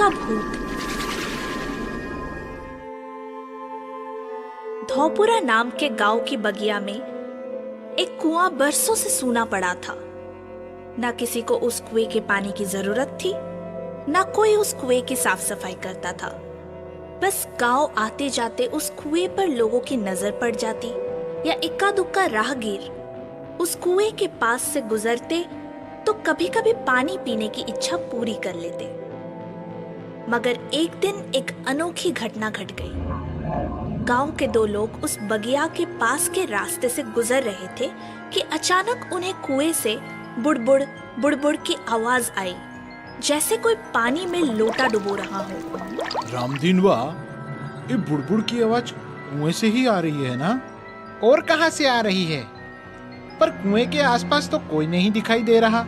का भूत। धौपुरा नाम के गांव की बगिया में एक कुआं बरसों से सूना पड़ा था। ना किसी को उस कुएं के पानी की जरूरत थी, ना कोई उस कुएं की साफ सफाई करता था। बस गांव आते जाते उस कुएं पर लोगों की नजर पड़ जाती या इक्का दुक्का राहगीर उस कुएं के पास से गुजरते तो कभी कभी पानी पीने की इच्छा पूरी कर लेते। मगर एक दिन एक अनोखी घटना घट गई। गांव के दो लोग उस बगिया के पास के रास्ते से गुजर रहे थे कि अचानक उन्हें कुएं से बुड़बुड़ बुड़बुड़ की आवाज आई, जैसे कोई पानी में लोटा डुबो रहा हो। रामदीनवा, ये बुड़बुड़ की आवाज कुएं से ही आ रही है ना? और कहां से आ रही है? पर कुएं के आसपास तो कोई नहीं दिखाई दे रहा।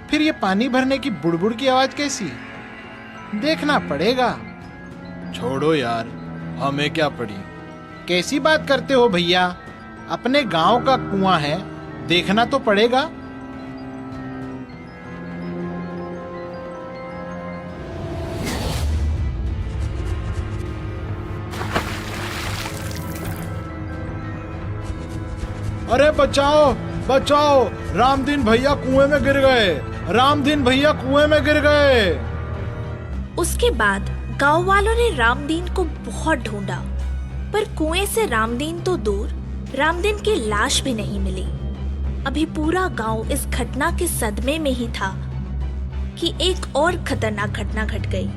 फिर ये पानी भरने की बुड़बुड़ की आवाज कैसी? देखना पड़ेगा। छोड़ो यार, हमें क्या पड़ी। कैसी बात करते हो भैया? अपने गांव का कुआं है, देखना तो पड़ेगा। अरे बचाओ बचाओ, रामदीन भैया कुएं में गिर गए, रामदीन भैया कुएं में गिर गए। उसके बाद गांव वालों ने रामदीन को बहुत ढूंढा, पर कुएं से रामदीन तो दूर, रामदीन की लाश भी नहीं मिली। अभी पूरा गांव इस घटना के सदमे में ही था कि एक और खतरनाक घटना घट गई।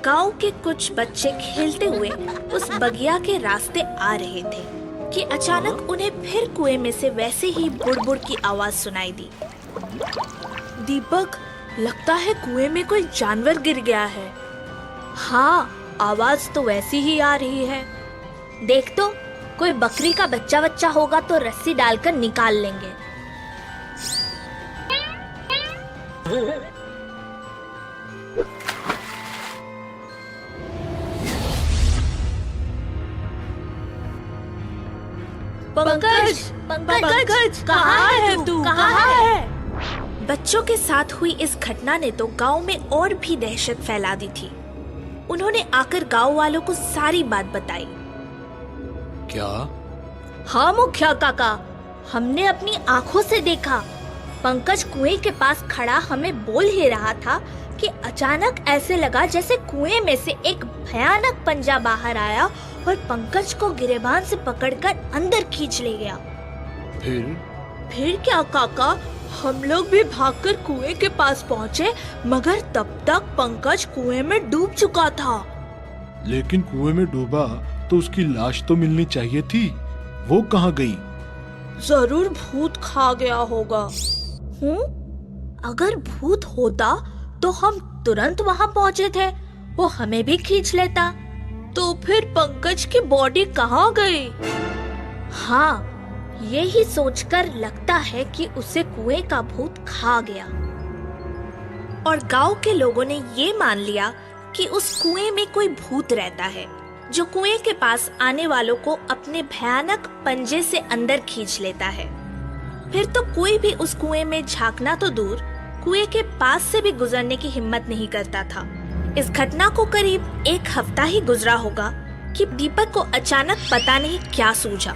गांव के कुछ बच्चे खेलते हुए उस बगिया के रास्ते आ रहे थे कि अचानक उन्हें फिर कुएं में से वैसे ही बुड़बुड़ की आवाज सुनाई दी। दीपक, लगता है कुएं में कोई जानवर गिर गया है। हाँ, आवाज तो वैसी ही आ रही है। देख तो, कोई बकरी का बच्चा होगा तो रस्सी डालकर निकाल लेंगे। पंकज, पंकज, कहाँ है तू? कहाँ है? बच्चों के साथ हुई इस घटना ने तो गांव में और भी दहशत फैला दी थी। उन्होंने आकर गांव वालों को सारी बात बताई। क्या? हाँ मुखिया काका, हमने अपनी आंखों से देखा। पंकज कुएं के पास खड़ा हमें बोल ही रहा था कि अचानक ऐसे लगा जैसे कुएं में से एक भयानक पंजा बाहर आया और पंकज को गिरेबान से पकड़कर अंदर खींच ले गया। फिर क्या काका, हम लोग भी भागकर कुएं के पास पहुँचे, मगर तब तक पंकज कुएं में डूब चुका था। लेकिन कुएं में डूबा तो उसकी लाश तो मिलनी चाहिए थी, वो कहाँ गई? जरूर भूत खा गया होगा। अगर भूत होता तो हम तुरंत वहाँ पहुँचे थे, वो हमें भी खींच लेता। तो फिर पंकज की बॉडी कहाँ गई? हाँ, यही सोचकर लगता है कि उसे कुएं का भूत खा गया। और गांव के लोगों ने ये मान लिया कि उस कुएं में कोई भूत रहता है, जो कुएं के पास आने वालों को अपने भयानक पंजे से अंदर खींच लेता है। फिर तो कोई भी उस कुएं में झांकना तो दूर, कुएं के पास से भी गुजरने की हिम्मत नहीं करता था। इस घटना को करीब एक हफ्ता ही गुजरा होगा कि दीपक को अचानक पता नहीं क्या सूझा।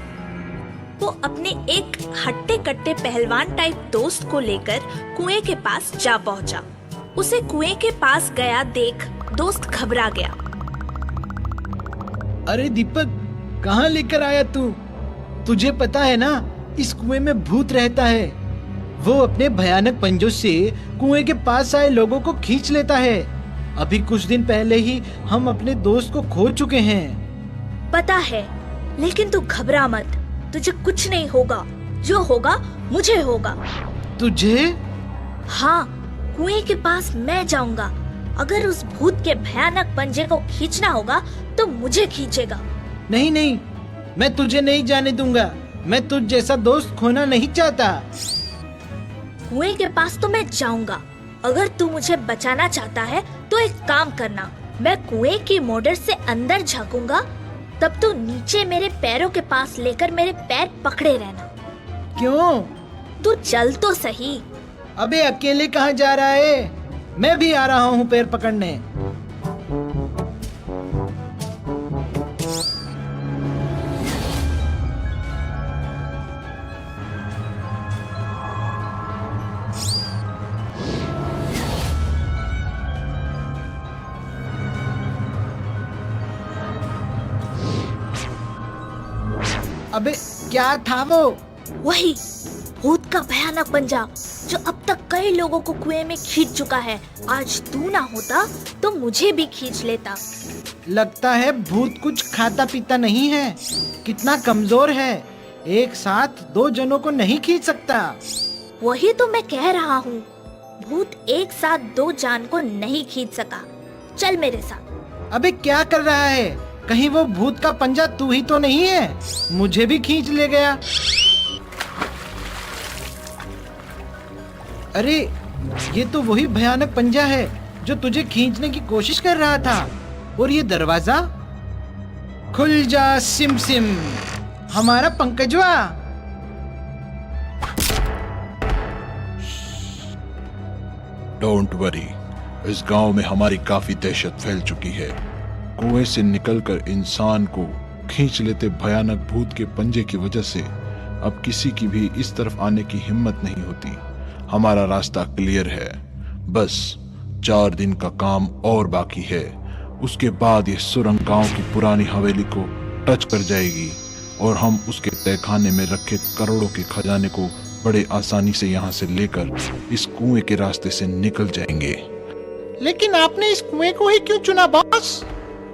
वो अपने एक हट्टे कट्टे पहलवान टाइप दोस्त को लेकर कुएं के पास जा पहुंचा। उसे कुएं के पास गया देख दोस्त घबरा गया। अरे दीपक, कहाँ लेकर आया तू? तुझे पता है ना, इस कुएं में भूत रहता है। वो अपने भयानक पंजों से कुएं के पास आए लोगों को खींच लेता है। अभी कुछ दिन पहले ही हम अपने दोस्त को खो चुके हैं। पता है, लेकिन तू घबरा मत, तुझे कुछ नहीं होगा। जो होगा मुझे होगा। तुझे? हाँ, कुएं के पास मैं जाऊंगा। अगर उस भूत के भयानक पंजे को खींचना होगा तो मुझे खींचेगा। नहीं नहीं, मैं तुझे नहीं जाने दूंगा। मैं तुझ जैसा दोस्त खोना नहीं चाहता। कुएं के पास तो मैं जाऊंगा। अगर तू मुझे बचाना चाहता है तो एक काम करना, मैं कुएं की मोटर से अंदर झांकूंगा, तब तू नीचे मेरे पैरों के पास लेकर मेरे पैर पकड़े रहना। क्यों? तू चल तो सही। अबे अकेले कहाँ जा रहा है? मैं भी आ रहा हूँ पैर पकड़ने। अबे क्या था वो? वही भूत का भयानक पंजा जो अब तक कई लोगों को कुएं में खींच चुका है। आज तू ना होता तो मुझे भी खींच लेता। लगता है भूत कुछ खाता पीता नहीं है। कितना कमजोर है, एक साथ 2 जनों को नहीं खींच सकता। वही तो मैं कह रहा हूँ, भूत एक साथ 2 जान को नहीं खींच सका। चल मेरे साथ। अबे क्या कर रहा है? कहीं वो भूत का पंजा तू ही तो नहीं है? मुझे भी खींच ले गया। अरे ये तो वही भयानक पंजा है जो तुझे खींचने की कोशिश कर रहा था। और ये दरवाजा? खुल जा सिम सिम, हमारा पंकजवा। डोंट वरी, इस गांव में हमारी काफी दहशत फैल चुकी है। कुएं से निकलकर इंसान को खींच लेते भयानक भूत के पंजे की वजह से अब किसी की भी इस तरफ आने की हिम्मत नहीं होती। हमारा रास्ता क्लियर है, बस 4 दिन का काम और बाकी है। उसके बाद ये सुरंग गांव की पुरानी हवेली को टच कर जाएगी और हम उसके तहखाने में रखे करोड़ों के खजाने को बड़े आसानी से यहाँ से लेकर इस कुएं के रास्ते से निकल जाएंगे। लेकिन आपने इस कुएं को ही क्यों चुना बॉस?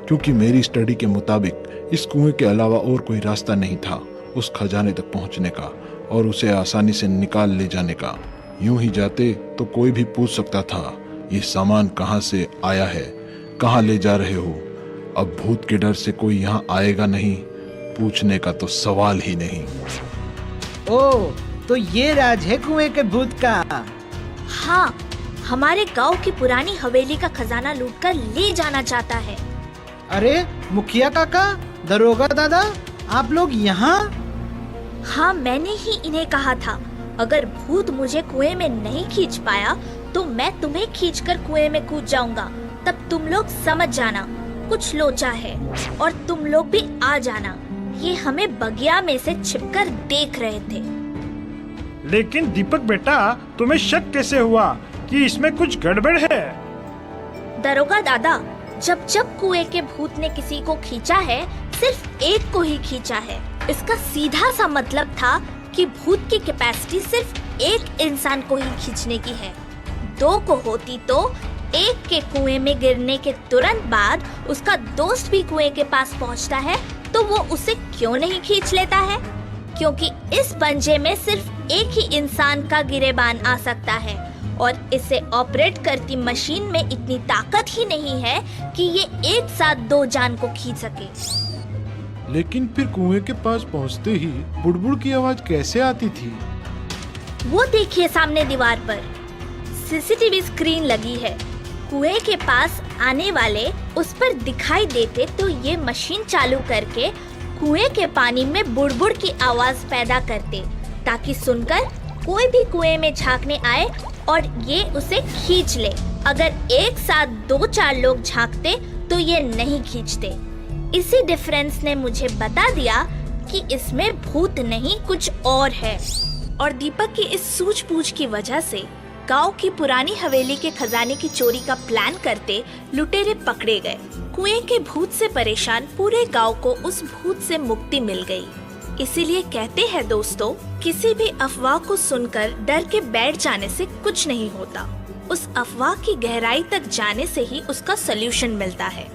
क्योंकि मेरी स्टडी के मुताबिक इस कुएं के अलावा और कोई रास्ता नहीं था उस खजाने तक पहुंचने का और उसे आसानी से निकाल ले जाने का। यूं ही जाते तो कोई भी पूछ सकता था ये सामान कहां से आया है, कहां ले जा रहे हो। अब भूत के डर से कोई यहां आएगा नहीं, पूछने का तो सवाल ही नहीं। ओह, तो ये राज है कुएं के भूत का। हाँ, हमारे गांव की पुरानी हवेली का खजाना लूटकर ले जाना चाहता है। अरे मुखिया काका, दरोगा दादा, आप लोग यहाँ? हाँ, मैंने ही इन्हें कहा था अगर भूत मुझे कुएं में नहीं खींच पाया तो मैं तुम्हें खींचकर कुएं में कूद जाऊंगा। तब तुम लोग समझ जाना कुछ लोचा है और तुम लोग भी आ जाना। ये हमें बगिया में से छिपकर देख रहे थे। लेकिन दीपक बेटा, तुम्हें शक कैसे हुआ कि इसमें कुछ गड़बड़ है? दरोगा दादा, जब जब कुएं के भूत ने किसी को खींचा है, सिर्फ एक को ही खींचा है। इसका सीधा सा मतलब था कि भूत की कैपेसिटी सिर्फ एक इंसान को ही खींचने की है। 2 को होती तो एक के कुएं में गिरने के तुरंत बाद उसका दोस्त भी कुएं के पास पहुंचता है तो वो उसे क्यों नहीं खींच लेता है? क्योंकि इस पंजे में सिर्फ एक ही इंसान का गिरेबान आ सकता है और इसे ऑपरेट करती मशीन में इतनी ताकत ही नहीं है कि ये एक साथ 2 जान को खींच सके। लेकिन फिर कुएं के पास पहुंचते ही बुड़बुड़ की आवाज कैसे आती थी? वो देखिए सामने दीवार पर सीसीटीवी स्क्रीन लगी है। कुएं के पास आने वाले उस पर दिखाई देते तो ये मशीन चालू करके कुएं के पानी में बुड़बुड़ की आवाज पैदा करते ताकि सुनकर कोई भी कुएं में झांकने आए और ये उसे खींच ले। अगर एक साथ 2-4 लोग झांकते तो ये नहीं खींचते। इसी डिफरेंस ने मुझे बता दिया कि इसमें भूत नहीं कुछ और है। और दीपक की इस सूझबूझ की वजह से गांव की पुरानी हवेली के खजाने की चोरी का प्लान करते लुटेरे पकड़े गए। कुएं के भूत से परेशान पूरे गांव को उस भूत से मुक्ति मिल गई। इसीलिए कहते हैं दोस्तों, किसी भी अफवाह को सुनकर डर के बैठ जाने से कुछ नहीं होता। उस अफवाह की गहराई तक जाने से ही उसका सलूशन मिलता है।